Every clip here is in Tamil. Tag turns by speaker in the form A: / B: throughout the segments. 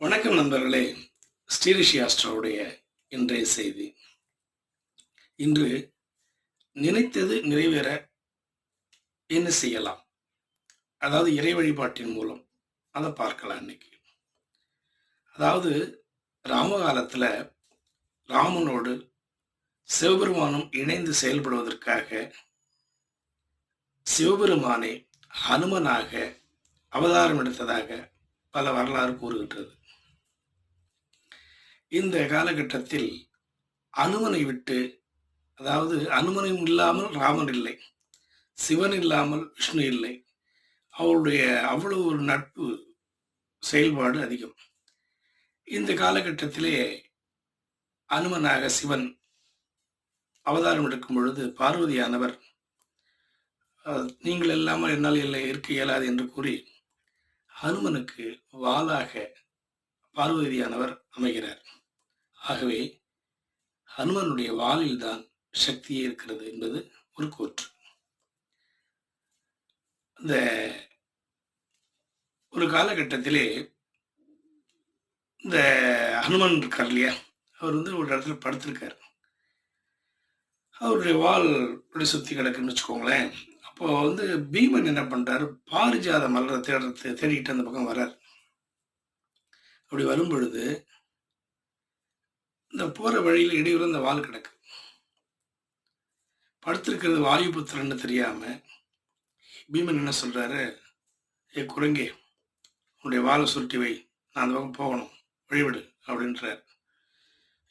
A: வணக்கம் நண்பர்களே. ஸ்ரீரிஷி ஆஸ்ட்ரோவுடைய இன்றைய செய்தி. இன்று நினைத்தது நிறைவேற என்ன செய்யலாம், அதாவது இறை வழிபாட்டின் மூலம் அதை பார்க்கலாம். இன்னைக்கு அதாவது ராமகாலத்துல ராமனோடு சிவபெருமானும் இணைந்து செயல்படுவதற்காக சிவபெருமானை ஹனுமனாக அவதாரம் எடுத்ததாக பல வரலாறு கூறுகின்றது. இந்த காலகட்டத்தில் அனுமனை விட்டு, அதாவது அனுமனும் இல்லாமல் ராமன் இல்லை, சிவன் இல்லாமல் விஷ்ணு இல்லை. அவருடைய அவ்வளவு ஒரு நட்பு செயல்பாடு அதிகம். இந்த காலகட்டத்திலே அனுமனாக சிவன் அவதாரம் எடுக்கும் பொழுது பார்வதியானவர் நீங்கள் இல்லாமல் என்னால் இல்லை இருக்க இயலாது என்று கூறி ஹனுமனுக்கு வாளாக பார்வதியானவர் அமைகிறார். ஆகவே ஹனுமனுடைய வாளில் தான் சக்தியே இருக்கிறது என்பது ஒரு கூற்று. இந்த ஒரு காலகட்டத்திலே இந்த ஹனுமன் இருக்கார் இல்லையா, அவர் ஒரு இடத்துல படுத்திருக்கார். அவருடைய வால் இப்படி சுத்தி கிடக்குன்னு வச்சுக்கோங்களேன். அப்போ பீமன் என்ன பண்றாரு, பாரிஜாத மலரை தேடிக்கிட்டு அந்த பக்கம் வர்றார். அப்படி வரும் பொழுது இந்த போற வழியில் இடையூறு அந்த வால் கிடக்கு. படுத்திருக்கிறது வாயுபுத்திரன்னு தெரியாம பீமன் என்ன சொல்றாரு, ஏ குரங்கே, உன்னுடைய வாழை சுருட்டி வை, நான் அந்த பக்கம் போகணும், வழிவிடு அப்படின்றார்.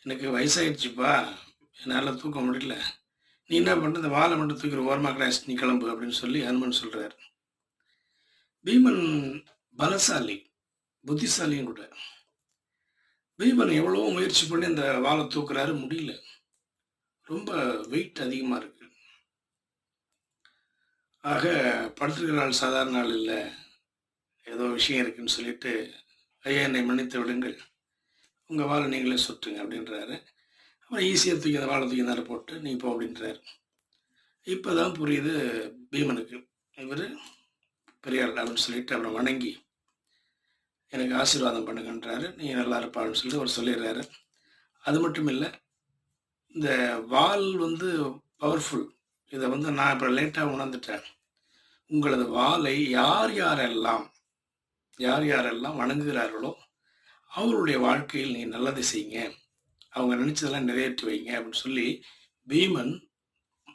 A: எனக்கு வயசாயிடுச்சுப்பா, என்னால் தூக்க முடியல, நீ என்ன பண்ண, இந்த வாழை மட்டும் தூக்கிற ஓரமாக நீ கிளம்பு அப்படின்னு சொல்லி ஹனுமன் சொல்றார். பீமன் பலசாலி, புத்திசாலியும் கூட. பீமன் எவ்வளவோ முயற்சி பண்ணி அந்த வாழை தூக்குறாரு, முடியல, ரொம்ப வெயிட் அதிகமா இருக்கு. ஆக படுத்திருக்கிற நாள் சாதாரண நாள் இல்லை, ஏதோ விஷயம் இருக்குன்னு சொல்லிட்டு, ஐயா என்னை மன்னித்து விடுங்கள், உங்க வாழை நீங்களே சுட்டுங்க அப்படின்றாரு. அப்புறம் ஈஸியாக தூக்கி அந்த வாழை தூக்கி நேர போட்டு நீ போ அப்படின்றாரு. இப்போதான் புரியுது பீமனுக்கு, இவர் பெரியார் அப்படின்னு சொல்லிட்டு அப்புறம் வணங்கி எனக்கு ஆசீர்வாதம் பண்ணுங்கன்றாரு. நீ நல்லா இருப்பான்னு சொல்லிட்டு அவர் சொல்லிடுறாரு. அது மட்டும் இல்லை, இந்த வால் பவர்ஃபுல். இதை நான் இப்போ லேட்டாக உணர்ந்துட்டேன். உங்களது வாளை யார் யாரெல்லாம் வணங்குகிறார்களோ அவருடைய வாழ்க்கையில் நீ நல்லதை செய்யுங்க, அவங்க நினைச்சதெல்லாம் நிறைவேற்றி வைங்க அப்படின்னு சொல்லி பீமன்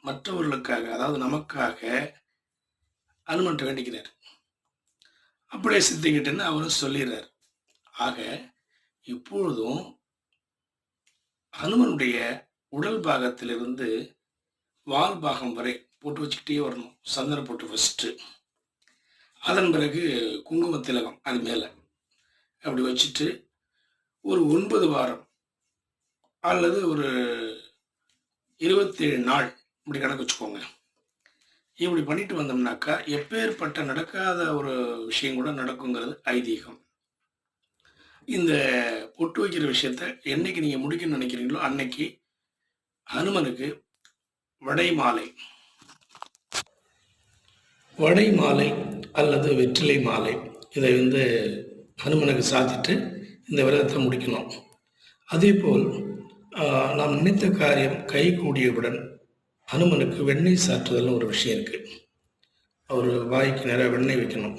A: மற்றவர்களுக்காக, அதாவது நமக்காக அனுமன்ட்ட வேண்டிக்கிறார். அப்படியே சித்திக்கிட்டுன்னு அவரும் சொல்லிடுறார். ஆக இப்பொழுதும் ஹனுமனுடைய உடல் பாகத்திலிருந்து வால் பாகம் வரை போட்டு வச்சுக்கிட்டே வரணும். சந்தனம் போட்டு ஃபஸ்ட்டு, அதன் பிறகு குங்கும திலகம் அது மேலே அப்படி வச்சுட்டு ஒரு 9 வாரம் அல்லது ஒரு 27 நாள் இப்படி கணக்கு வச்சுக்கோங்க. இப்படி பண்ணிட்டு வந்தோம்னாக்கா எப்பேற்பட்ட நடக்காத ஒரு விஷயம் கூட நடக்குங்கிறது ஐதீகம். இந்த பொட்டு வைக்கிற விஷயத்த என்னைக்கு நீங்க முடிக்கணும்னு நினைக்கிறீங்களோ அன்னைக்கு ஹனுமனுக்கு வடை மாலை அல்லது வெற்றிலை மாலை இதை ஹனுமனுக்கு சாத்திட்டு இந்த விரதத்தை முடிக்கணும். அதே போல் நாம் நினைத்த காரியம் கை கூடியவுடன் ஹனுமனுக்கு வெண்ணெய் சாற்றுதல்னு ஒரு விஷயம் இருக்குது. அவர் வாய்க்கு நிறைய வெண்ணெய் வைக்கணும்.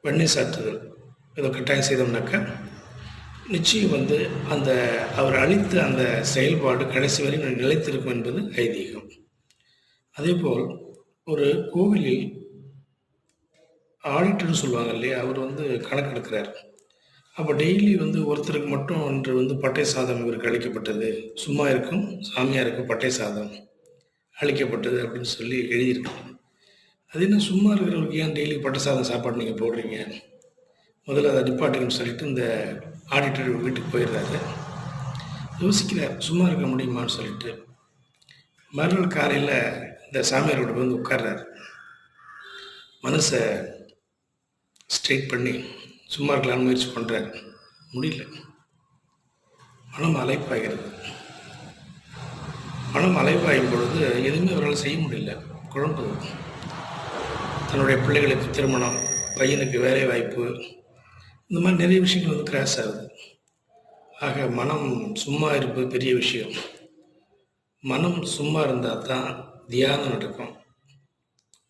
A: வெண்ணெய் சாற்றுதல் இதை கட்டாயம் செய்தோம்னாக்கா நிச்சயம் அந்த அவர் அளித்த அந்த செயல்பாடு கடைசி வரை நிலைத்திருக்கும் என்பது ஐதீகம். அதே போல் ஒரு கோவிலில் ஆடிட்டர்னு சொல்லுவாங்க இல்லையா, அவர் கணக்கெடுக்கிறார். அப்போ டெய்லி ஒருத்தருக்கு மட்டும் ஒன்று பட்டை சாதம் இவருக்கு அளிக்கப்பட்டது, சும்மா இருக்கும் சாமியாருக்கு பட்டை சாதம் அளிக்கப்பட்டது அப்படின்னு சொல்லி எழுதியிருக்கோம். அது என்ன, சும்மா இருக்கிறவருக்கு ஏன் டெய்லி பட்டை சாதம் சாப்பாடு நீங்கள் போடுறீங்க, முதல்ல அதை நிப்பாட்டுங்கன்னு சொல்லிட்டு இந்த ஆடிட்டர் வீட்டுக்கு போயிடுறாரு. யோசிக்கிறார், சும்மா இருக்க முடியுமான்னு சொல்லிட்டு. மறுநாள் காலையில் இந்த சாமியாரோட போய் உட்கார்றாரு. மனசை ஸ்ட்ரெயிட் பண்ணி சும்மா இருக்கலாம்னு முயற்சி பண்ணுறாரு, முடியல. மனம் அலைப்பாகிறது. மனம் அலைப்பாயும் பொழுது எதுவுமே அவரால் செய்ய முடியல, குழம்புது. தன்னுடைய பிள்ளைகளுக்கு திருமணம், பையனுக்கு வேலை வாய்ப்பு, இந்த மாதிரி நிறைய விஷயங்கள் வந்து கிராஷ் ஆகுது. ஆக மனம் சும்மா இருப்பது பெரிய விஷயம். மனம் சும்மா இருந்தால் தான் தியானம் நடக்கும்.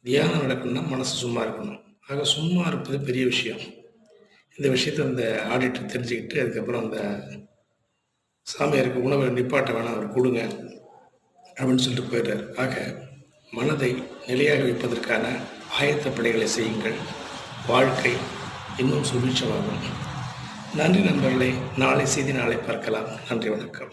A: தியானம் நடக்கணும்னா மனசு சும்மா இருக்கணும். ஆக சும்மா இருப்பது பெரிய விஷயம். இந்த விஷயத்தை அந்த ஆடிட்டர் தெரிஞ்சுக்கிட்டு அதுக்கப்புறம் அந்த சாமியாருக்கு உணவை நிப்பாட்ட வேணாம், அவர் கொடுங்க அப்படின்னு சொல்லிட்டு போயிடுறார். ஆக மனதை நிலையாக வைப்பதற்கான ஆயத்த பணிகளை செய்யுங்கள். வாழ்க்கை இன்னும் சுபிட்சமாகும். நன்றி நண்பர்களே. நாளை செய்தி நாளை பார்க்கலாம். நன்றி, வணக்கம்.